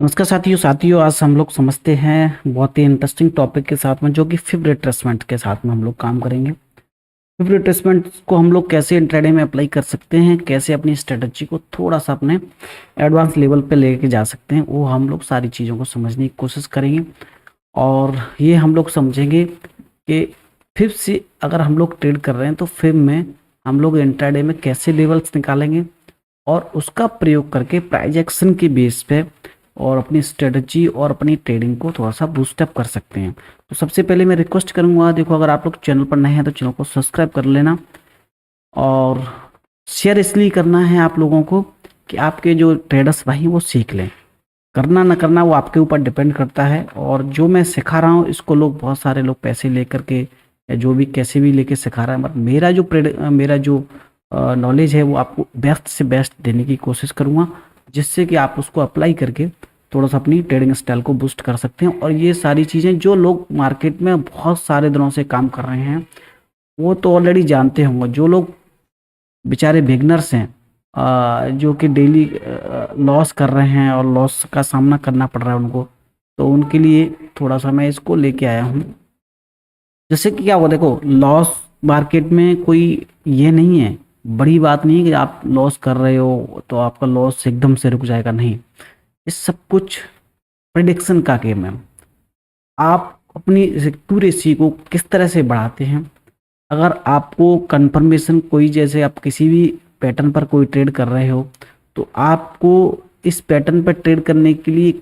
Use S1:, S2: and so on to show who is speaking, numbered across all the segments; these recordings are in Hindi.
S1: नमस्कार साथियों आज हम लोग समझते हैं बहुत ही इंटरेस्टिंग टॉपिक के साथ में, जो कि फिब रिट्रेसमेंट के साथ में हम लोग काम करेंगे। फिब रिट्रेसमेंट को हम लोग कैसे इंट्राडे में अप्लाई कर सकते हैं, कैसे अपनी स्ट्रेटजी को थोड़ा सा अपने एडवांस लेवल पे लेके जा सकते हैं, वो हम लोग सारी चीज़ों को समझने की कोशिश करेंगे। और ये हम लोग समझेंगे कि फिब से अगर हम लोग ट्रेड कर रहे हैं तो फिब में हम लोग इंट्राडे में कैसे लेवल्स निकालेंगे और उसका प्रयोग करके प्राइज एक्शन के बेस पे और अपनी स्ट्रेटजी और अपनी ट्रेडिंग को थोड़ा सा बूस्टअप कर सकते हैं। तो सबसे पहले मैं रिक्वेस्ट करूंगा, देखो अगर आप लोग चैनल पर नए हैं तो चैनल को सब्सक्राइब कर लेना और शेयर इसलिए करना है आप लोगों को कि आपके जो ट्रेडर्स भाई वो सीख लें। करना ना करना वो आपके ऊपर डिपेंड करता है। और जो मैं सिखा रहा हूँ इसको लोग बहुत सारे लोग पैसे लेकर के या जो भी कैसे भी लेके सिखा रहा है, बट मेरा जो नॉलेज है वो आपको बेस्ट से बेस्ट देने की कोशिश करूँगा, जिससे कि आप उसको अप्लाई करके थोड़ा सा अपनी ट्रेडिंग स्टाइल को बूस्ट कर सकते हैं। और ये सारी चीज़ें जो लोग मार्केट में बहुत सारे दिनों से काम कर रहे हैं वो तो ऑलरेडी जानते होंगे। जो लोग बेचारे बिगनर्स हैं, जो कि डेली लॉस कर रहे हैं और लॉस का सामना करना पड़ रहा है उनको, तो उनके लिए थोड़ा सा मैं इसको लेके आया हूँ। जैसे कि क्या हुआ, देखो लॉस मार्केट में कोई ये नहीं है, बड़ी बात नहीं है कि आप लॉस कर रहे हो तो आपका लॉस एकदम से रुक जाएगा, नहीं। इस सब कुछ प्रिडिक्शन का गेम है। आप अपनी एक्यूरेसी को किस तरह से बढ़ाते हैं। अगर आपको कंफर्मेशन कोई, जैसे आप किसी भी पैटर्न पर कोई ट्रेड कर रहे हो तो आपको इस पैटर्न पर ट्रेड करने के लिए,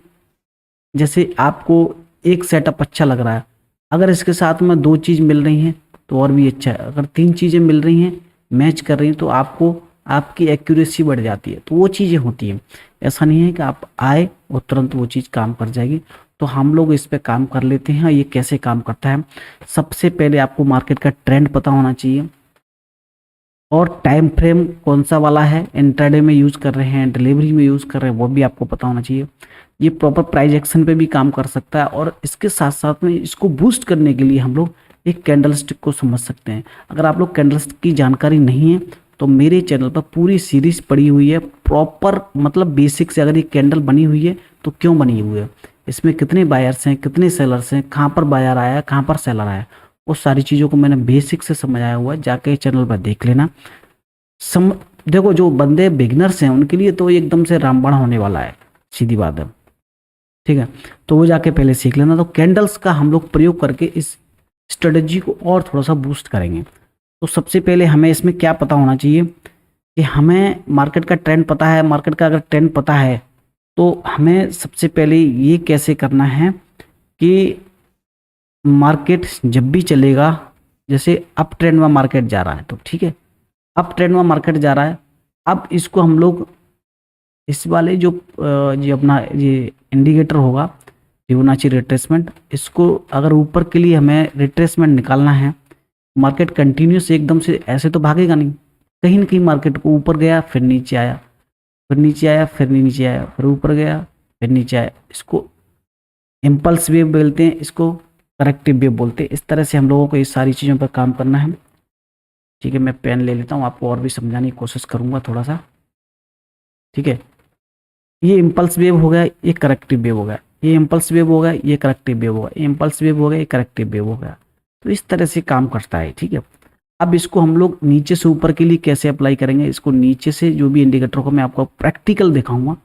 S1: जैसे आपको एक सेटअप अच्छा लग रहा है, अगर इसके साथ में दो चीज़ मिल रही हैं तो और भी अच्छा है। अगर तीन चीज़ें मिल रही हैं, मैच कर रही हैं, तो आपको आपकी एक्यूरेसी बढ़ जाती है। तो वो चीज़ें होती हैं, ऐसा नहीं है कि आप आए और तुरंत वो चीज़ काम कर जाएगी। तो हम लोग इस पे काम कर लेते हैं। ये कैसे काम करता है, सबसे पहले आपको मार्केट का ट्रेंड पता होना चाहिए और टाइम फ्रेम कौन सा वाला है, इंट्राडे में यूज़ कर रहे हैं, डिलीवरी में यूज़ कर रहे हैं, वो भी आपको पता होना चाहिए। ये प्रॉपर प्राइस एक्शन पे भी काम कर सकता है। और इसके साथ साथ में इसको बूस्ट करने के लिए हम लोग एक कैंडल स्टिक को समझ सकते हैं। अगर आप लोग कैंडल स्टिक की जानकारी नहीं है तो मेरे चैनल पर पूरी सीरीज पड़ी हुई है, प्रॉपर मतलब बेसिक से। अगर ये कैंडल बनी हुई है तो क्यों बनी हुई है, इसमें कितने बायर्स हैं, कितने सेलर्स हैं, कहाँ पर बायर आया, कहाँ पर सेलर आया, वो सारी चीज़ों को मैंने बेसिक से समझाया हुआ है, जाके चैनल पर देख लेना। देखो जो बंदे बिगनर्स हैं उनके लिए तो एकदम से रामबाण होने वाला है, सीधी बात है, ठीक है। तो वो जाके पहले सीख लेना। तो कैंडल्स का हम लोग प्रयोग करके इस स्ट्रेटजी को और थोड़ा सा बूस्ट करेंगे। तो सबसे पहले हमें इसमें क्या पता होना चाहिए कि हमें मार्केट का ट्रेंड पता है। मार्केट का अगर ट्रेंड पता है तो हमें सबसे पहले ये कैसे करना है कि मार्केट जब भी चलेगा, जैसे अप ट्रेंड में मार्केट जा रहा है तो ठीक है, अप ट्रेंड में मार्केट जा रहा है। अब इसको हम लोग इस वाले जो ये अपना ये इंडिकेटर होगा फिबोनाची रिट्रेसमेंट, इसको अगर ऊपर के लिए हमें रिट्रेसमेंट निकालना है, मार्केट कंटिन्यूस एकदम से ऐसे तो भागेगा नहीं, कहीं ना कहीं मार्केट को ऊपर गया, फिर नीचे आया, फिर नीचे आया, फिर नीचे आया, फिर ऊपर गया, फिर नीचे आया। इसको इम्पल्स वेव बोलते हैं, इसको करेक्टिव वेव बोलते हैं। इस तरह से हम लोगों को इस सारी चीज़ों पर काम करना है, ठीक है। मैं पेन ले लेता हूँ, आपको और भी समझाने की कोशिश करूँगा थोड़ा सा, ठीक है। ये इम्पल्स वेव हो गया, ये करेक्टिव वेव हो गया, ये इम्पल्स वेव हो गया, ये करेक्टिव वेव हो गया, ये इम्पल्स वेव हो गया, ये करेक्टिव वेव हो गया। तो इस तरह से काम करता है, ठीक है। अब इसको हम लोग नीचे से ऊपर के लिए कैसे अप्लाई करेंगे, इसको नीचे से जो भी इंडिकेटर को मैं आपको प्रैक्टिकल दिखाऊंगा,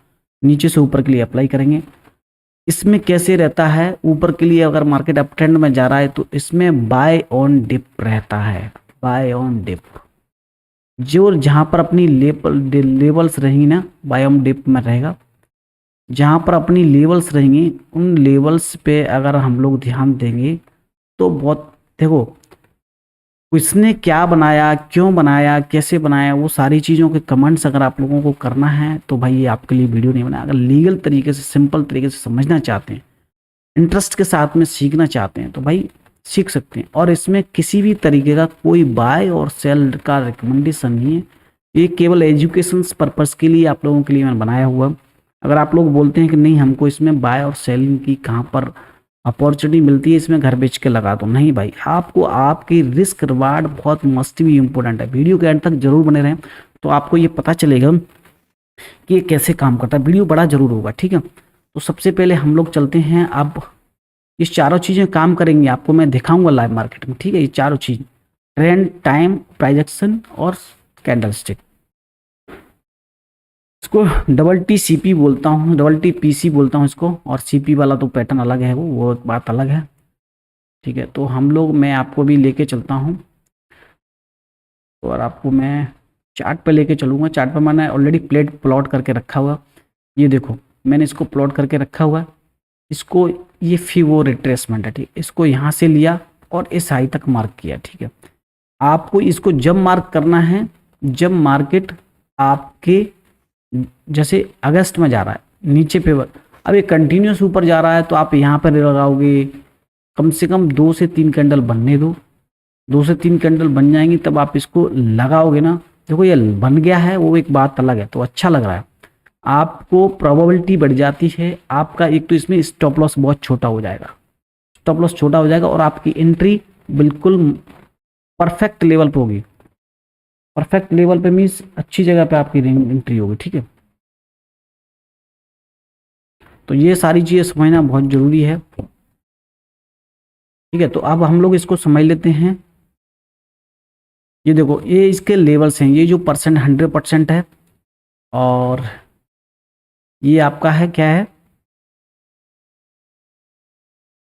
S1: नीचे से ऊपर के लिए अप्लाई करेंगे। इसमें कैसे रहता है, ऊपर के लिए अगर मार्केट अप ट्रेंड में जा रहा है तो इसमें बाय ऑन डिप रहता है, बाय ऑन डिप। जो जहां पर अपनी लेवल्स रहेंगी ना, बाय ऑन डिप में रहेगा। जहां पर अपनी लेवल्स रहेंगी उन लेवल्स पे अगर हम लोग ध्यान देंगे तो बहुत, देखो किसने क्या बनाया, क्यों बनाया, कैसे बनाया, वो सारी चीज़ों के कमेंट्स अगर आप लोगों को करना है तो भाई ये आपके लिए वीडियो नहीं बना। अगर लीगल तरीके से, सिंपल तरीके से समझना चाहते हैं, इंटरेस्ट के साथ में सीखना चाहते हैं तो भाई सीख सकते हैं। और इसमें किसी भी तरीके का कोई बाय और सेल का रिकमेंडेशन नहीं है, ये केवल एजुकेशन पर्पज़ के लिए आप लोगों के लिए मैंने बनाया हुआ। अगर आप लोग बोलते हैं कि नहीं हमको इसमें बाय और सेलिंग की कहाँ पर अपॉर्चुनिटी मिलती है, इसमें घर बेच के लगा दो, नहीं भाई, आपको आपकी रिस्क रिवार्ड बहुत मस्ट भी इंपॉर्टेंट है। वीडियो के एंड तक जरूर बने रहें तो आपको ये पता चलेगा कि ये कैसे काम करता है। वीडियो बड़ा जरूर होगा, ठीक है। तो सबसे पहले हम लोग चलते हैं। अब इस चारों चीज़ें काम करेंगी, आपको मैं दिखाऊंगा लाइव मार्केट में, ठीक है। ये चारों चीज़, ट्रेंड, टाइम, प्राइजेक्शन और कैंडल स्टिक। इसको डबल टी सी पी बोलता हूँ, डबल टी पी सी बोलता हूँ इसको, और सी पी वाला तो पैटर्न अलग है, वो बात अलग है, ठीक है। तो हम लोग, मैं आपको भी लेके चलता हूँ और आपको मैं चार्ट पे लेके चलूँगा। चार्ट पे मैंने ऑलरेडी प्लॉट करके रखा हुआ, ये देखो मैंने इसको प्लॉट करके रखा हुआ। इसको, ये फिबो रिट्रेसमेंट है, ठीक। इसको यहाँ से लिया और इस हाई तक मार्क किया, ठीक है। आपको इसको जब मार्क करना है जब मार्केट आपके, जैसे अगस्त में जा रहा है नीचे पे, अब ये कंटिन्यूस ऊपर जा रहा है तो आप यहाँ पर लगाओगे, कम से कम 2 से 3 कैंडल बनने दो। 2 से 3 कैंडल बन जाएंगी तब आप इसको लगाओगे ना। देखो ये बन गया है, वो एक बात अलग है, तो अच्छा लग रहा है, आपको प्रोबेबिलिटी बढ़ जाती है आपका। एक तो इसमें स्टॉप लॉस बहुत छोटा हो जाएगा, स्टॉप लॉस छोटा हो जाएगा और आपकी एंट्री बिल्कुल परफेक्ट लेवल पे होगी। परफेक्ट लेवल पे मीन्स अच्छी जगह पे आपकी एंट्री होगी, ठीक है। तो ये सारी चीज़ें समझना बहुत ज़रूरी है, ठीक है। तो अब हम लोग इसको समझ लेते हैं। ये देखो, ये इसके लेवल्स हैं, ये जो परसेंट 100% है, और ये आपका है क्या है,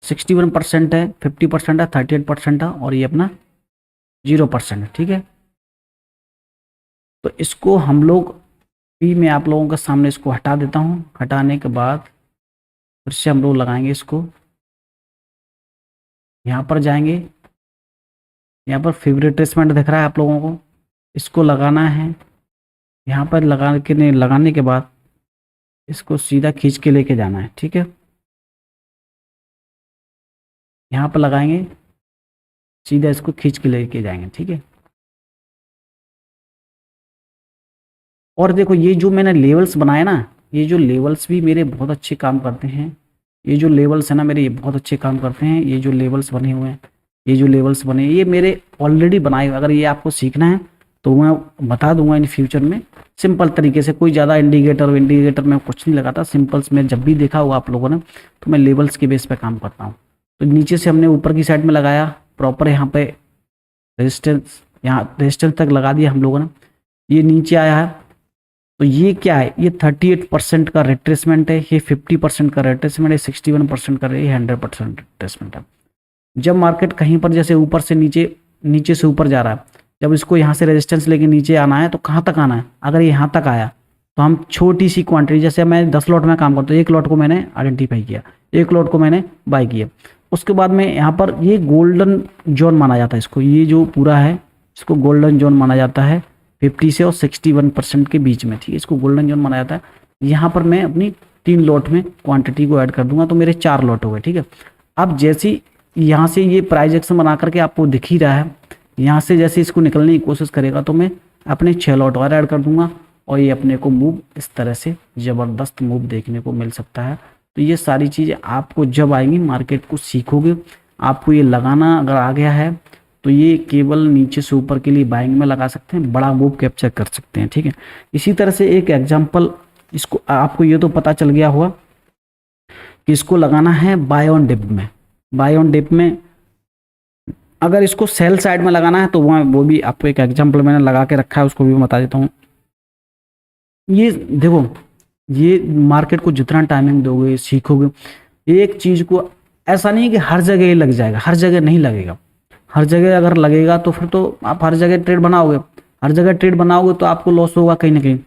S1: 61% है, 50% है, 38% है, और ये अपना 0% है, ठीक है। तो इसको हम लोग भी, मैं आप लोगों के सामने इसको हटा देता हूँ। हटाने के बाद फिर से हम लोग लगाएंगे इसको, यहाँ पर जाएंगे, यहाँ पर फेवरेट रिट्रेसमेंट दिख रहा है आप लोगों को, इसको लगाना है। यहाँ पर लगाने के बाद इसको सीधा खींच के लेके जाना है, ठीक है। यहाँ पर लगाएंगे, सीधा इसको खींच के लेके जाएंगे, ठीक है। और देखो ये जो मैंने लेवल्स बनाए ना, ये जो लेवल्स भी मेरे बहुत अच्छे काम करते हैं। ये जो लेवल्स है ना मेरे, ये बहुत अच्छे काम करते हैं। ये जो लेवल्स बने हुए हैं, ये जो लेवल्स बने हैं, ये मेरे ऑलरेडी बनाए हुए। अगर ये आपको सीखना है तो मैं बता दूंगा इन फ्यूचर में सिंपल तरीके से। कोई ज़्यादा इंडिकेटर में कुछ नहीं लगाता, सिंपल्स में जब भी देखा हुआ आप लोगों ने, तो मैं लेवल्स के बेस पे काम करता हूँ। तो नीचे से हमने ऊपर की साइड में लगाया प्रॉपर, यहाँ पे रेजिस्टेंस, यहाँ रेजिस्टेंस तक लगा दिया हम लोगों ने। ये नीचे आया है, तो ये क्या है, ये 38% का रिट्रेसमेंट है, ये 50% का रिट्रेसमेंट है, 61% का, ये 100% रिट्रेसमेंट है। जब मार्केट कहीं पर जैसे ऊपर से नीचे, नीचे से ऊपर जा रहा है, जब इसको यहाँ से रेजिस्टेंस लेके नीचे आना है तो कहाँ तक आना है, अगर यहाँ तक आया तो हम छोटी सी क्वांटिटी, जैसे मैं 10 लॉट में काम करता हूँ, 1 लॉट को मैंने आइडेंटिफाई किया, 1 लॉट को मैंने बाय किया। उसके बाद में यहाँ पर ये गोल्डन जोन माना जाता है इसको, ये जो पूरा है इसको गोल्डन जोन माना जाता है, 50 से और 61% के बीच में, ठीक है। इसको गोल्डन जोन माना जाता है। यहाँ पर मैं अपनी 3 लॉट में क्वांटिटी को ऐड कर दूंगा तो मेरे 4 लॉट हो गए, ठीक है। अब जैसे यहाँ से ये प्राइजेक्शन बना करके आपको दिख ही रहा है, यहाँ से जैसे इसको निकलने की कोशिश करेगा तो मैं अपने 6 लॉट और ऐड कर दूंगा, और ये अपने को मूव इस तरह से ज़बरदस्त मूव देखने को मिल सकता है। तो ये सारी चीज़ें आपको जब आएंगी, मार्केट को सीखोगे, आपको ये लगाना अगर आ गया है तो ये केवल नीचे से ऊपर के लिए बाइंग में लगा सकते हैं, बड़ा मूव कैप्चर कर सकते हैं, ठीक है। इसी तरह से एक एग्जांपल, इसको आपको ये तो पता चल गया हुआ कि इसको लगाना है बाय ऑन डिप में। बाय ऑन डिप में अगर इसको सेल साइड में लगाना है तो वो भी आपको एक एग्जांपल मैंने लगा के रखा है, उसको भी बता देता हूँ। ये देखो, ये मार्केट को जितना टाइमिंग दोगे, सीखोगे, एक चीज़ को, ऐसा नहीं है कि हर जगह ये लग जाएगा, हर जगह नहीं लगेगा। हर जगह अगर लगेगा तो फिर तो आप हर जगह ट्रेड बनाओगे, हर जगह ट्रेड बनाओगे तो आपको लॉस होगा कहीं ना कहीं।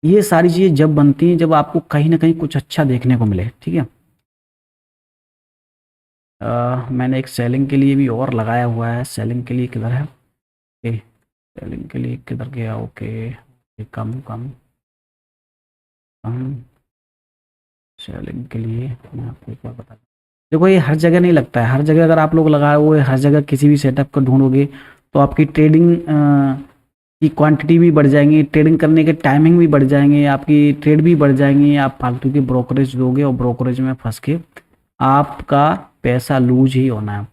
S1: ये सारी चीज़ें जब बनती हैं जब आपको कहीं ना कहीं कुछ अच्छा देखने को मिले, ठीक है। मैंने एक सेलिंग के लिए भी और लगाया हुआ है। सेलिंग के लिए किधर है, ओके, सेलिंग के लिए किधर गया, ओके, कम कम कम, सेलिंग के लिए मैं आपको एक बार बता, देखो ये हर जगह नहीं लगता है। हर जगह अगर आप लोग लगाए हुए, हर जगह किसी भी सेटअप को ढूंढोगे तो आपकी ट्रेडिंग की क्वांटिटी भी बढ़ जाएंगी, ट्रेडिंग करने के टाइमिंग भी बढ़ जाएंगे, आपकी ट्रेड भी बढ़ जाएंगी, आप फालतू की ब्रोकरेज दोगे और ब्रोकरेज में फंस के आपका पैसा लूज ही होना है।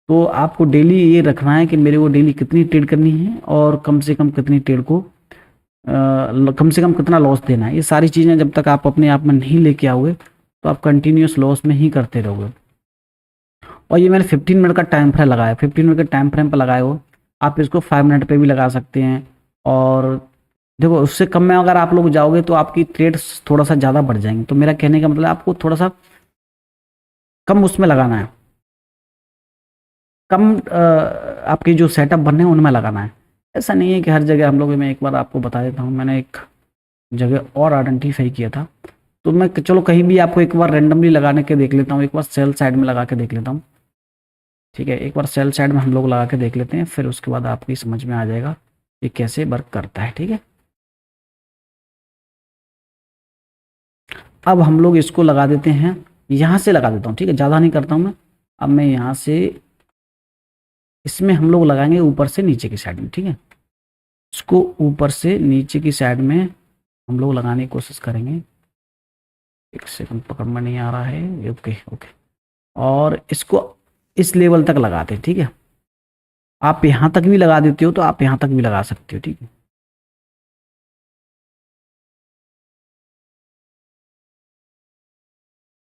S1: तो आपको डेली ये रखना है कि मेरे को डेली कितनी ट्रेड करनी है और कम से कम कितनी ट्रेड को कम से कम कितना लॉस देना है, ये सारी चीज़ें जब तक आप अपने आप में नहीं लेके आओगे तो आप कंटिन्यूस लॉस में ही करते रहोगे। और ये मैंने 15 मिनट का टाइम फ्रेम लगाया, 15 मिनट के टाइम फ्रेम पर लगाए हो, आप इसको 5 मिनट पे भी लगा सकते हैं। और देखो उससे कम में अगर आप लोग जाओगे तो आपकी ट्रेड्स थोड़ा सा ज़्यादा बढ़ जाएंगे। तो मेरा कहने का मतलब आपको थोड़ा सा कम उसमें लगाना है, कम आपके जो सेटअप बनने हैं उनमें लगाना है। ऐसा नहीं है कि हर जगह हम लोग, मैं एक बार आपको बता देता हूँ, मैंने एक जगह और आइडेंटिफाई किया था। तो मैं चलो कहीं भी आपको एक बार रैंडमली लगाने के देख लेता हूँ, एक बार सेल साइड में लगा के देख लेता हूँ। ठीक है, एक बार सेल साइड में हम लोग लगा के देख लेते हैं, फिर उसके बाद आपकी समझ में आ जाएगा ये कैसे वर्क करता है। ठीक है, अब हम लोग इसको लगा देते हैं, यहाँ से लगा देता हूँ। ठीक है, ज़्यादा नहीं करता हूँ मैं। अब मैं यहाँ से इसमें हम लोग लगाएंगे ऊपर से नीचे की साइड में। ठीक है, इसको ऊपर से नीचे की साइड में हम लोग लगाने की कोशिश करेंगे। एक सेकंड, पकड़ में नहीं आ रहा है। ओके ओके, और इसको इस लेवल तक लगाते हैं। ठीक है, आप यहाँ तक भी लगा देते हो तो आप यहाँ तक भी लगा सकते हो। ठीक है,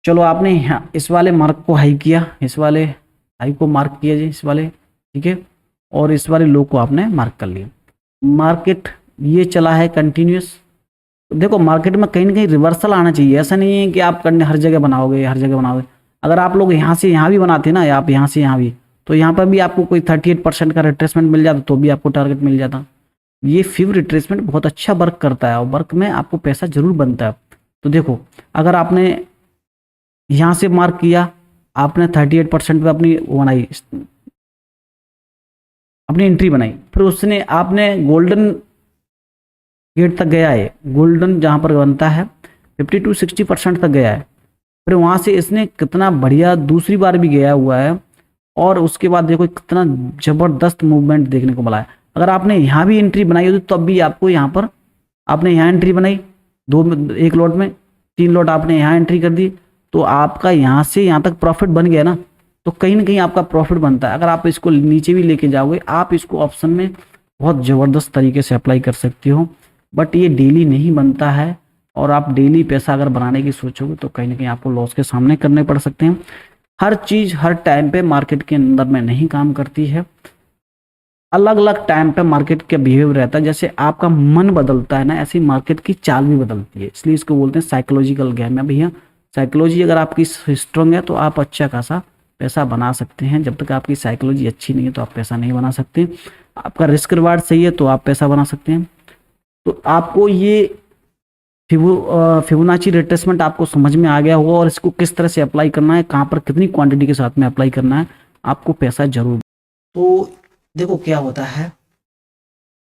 S1: चलो आपने यहाँ इस वाले मार्क को हाई किया, इस वाले हाई को मार्क किया जी, इस वाले। ठीक है, और इस वाले लो को आपने मार्क कर लिया। मार्केट ये चला है कंटिन्यूस। देखो मार्केट में कहीं ना कहीं रिवर्सल आना चाहिए, ऐसा नहीं है कि आप करने हर जगह बनाओगे, हर जगह बनाओगे। अगर आप लोग यहाँ से यहाँ भी बनाते ना, या आप यहाँ से यहाँ भी, तो यहाँ पर भी आपको कोई 38% का रिट्रेसमेंट मिल जाता, तो भी आपको टारगेट मिल जाता। ये फिव रिट्रेसमेंट बहुत अच्छा वर्क करता है और वर्क में आपको पैसा जरूर बनता है। तो देखो अगर आपने यहाँ से मार्क किया, आपने 38% पे अपनी बनाई, अपनी एंट्री बनाई, फिर उसने आपने गोल्डन गेट तक गया है, गोल्डन जहाँ पर बनता है 50 to 60% तक गया है। फिर वहाँ से इसने कितना बढ़िया दूसरी बार भी गया हुआ है, और उसके बाद देखो कितना ज़बरदस्त मूवमेंट देखने को मिला है। अगर आपने यहाँ भी एंट्री बनाई होती तब भी आपको यहाँ पर, आपने यहाँ एंट्री बनाई एक लॉट में, 3 लॉट आपने यहाँ एंट्री कर दी, तो आपका यहाँ से यहाँ तक प्रॉफिट बन गया ना। तो कहीं ना कहीं आपका प्रॉफिट बनता है। अगर आप इसको नीचे भी लेके जाओगे, आप इसको ऑप्शन में बहुत ज़बरदस्त तरीके से अप्लाई कर सकते हो, बट ये डेली नहीं बनता है। और आप डेली पैसा अगर बनाने की सोचोगे तो कहीं ना कहीं आपको लॉस के सामने करने पड़ सकते हैं। हर चीज़ हर टाइम पे मार्केट के अंदर में नहीं काम करती है, अलग अलग टाइम पे मार्केट का बिहेवियर रहता है। जैसे आपका मन बदलता है ना, ऐसे ही मार्केट की चाल भी बदलती है, इसलिए इसको बोलते हैं साइकोलॉजिकल गेम है भैया। साइकोलॉजी अगर आपकी स्ट्रांग है तो आप अच्छा खासा पैसा बना सकते हैं। जब तक आपकी साइकोलॉजी अच्छी नहीं है तो आप पैसा नहीं बना सकते। आपका रिस्क रिवार्ड सही है तो आप पैसा बना सकते हैं। तो आपको ये फिबोनाची रिट्रेसमेंट आपको समझ में आ गया होगा, और इसको किस तरह से अप्लाई करना है, कहाँ पर कितनी क्वांटिटी के साथ में अप्लाई करना है, आपको पैसा जरूर। तो देखो क्या होता है,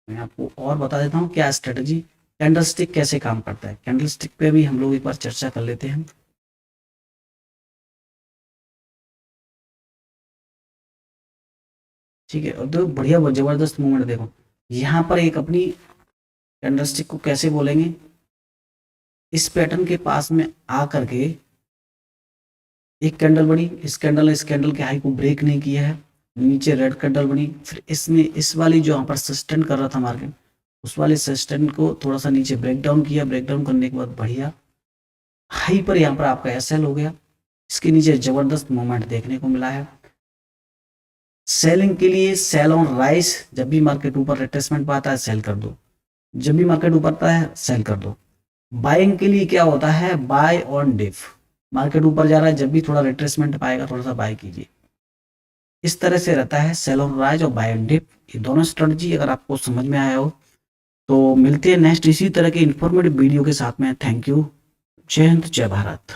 S1: मैं आपको और बता देता हूँ क्या स्ट्रेटजी, कैंडलस्टिक कैसे काम करता है। कैंडलस्टिक पे भी हम लोग एक बार चर्चा कर लेते हैं। ठीक है, और देखो बढ़िया जबरदस्त मूवमेंट देखो, यहाँ पर एक अपनी कैंडलस्टिक को कैसे बोलेंगे, इस पैटर्न के पास में आ करके एक कैंडल बनी, इस कैंडल के हाई को ब्रेक नहीं किया है, नीचे रेड कैंडल बनी, फिर इसने इस वाली जो यहाँ पर सस्टेन कर रहा था मार्केट, उस वाले सस्टेन को थोड़ा सा नीचे ब्रेक डाउन किया, ब्रेक डाउन करने के बाद बढ़िया हाई पर यहाँ पर आपका एसएल हो गया। इसके नीचे जबरदस्त मूवमेंट देखने को मिला है। सेलिंग के लिए सेल ऑन राइस, जब भी मार्केट ऊपर रिट्रेसमेंट पाता है सेल कर दो, जब भी मार्केट ऊपर आता है सेल कर दो। बाइंग के लिए क्या होता है, बाय ऑन डिप, मार्केट ऊपर जा रहा है जब भी थोड़ा रिट्रेसमेंट पाएगा थोड़ा सा बाय कीजिए। इस तरह से रहता है सेल ऑन राइज और बाय ऑन डिप। ये दोनों स्ट्रेटजी अगर आपको समझ में आया हो तो मिलते हैं नेक्स्ट इसी तरह के इंफॉर्मेटिव वीडियो के साथ में। थैंक यू, जय हिंद, जय भारत।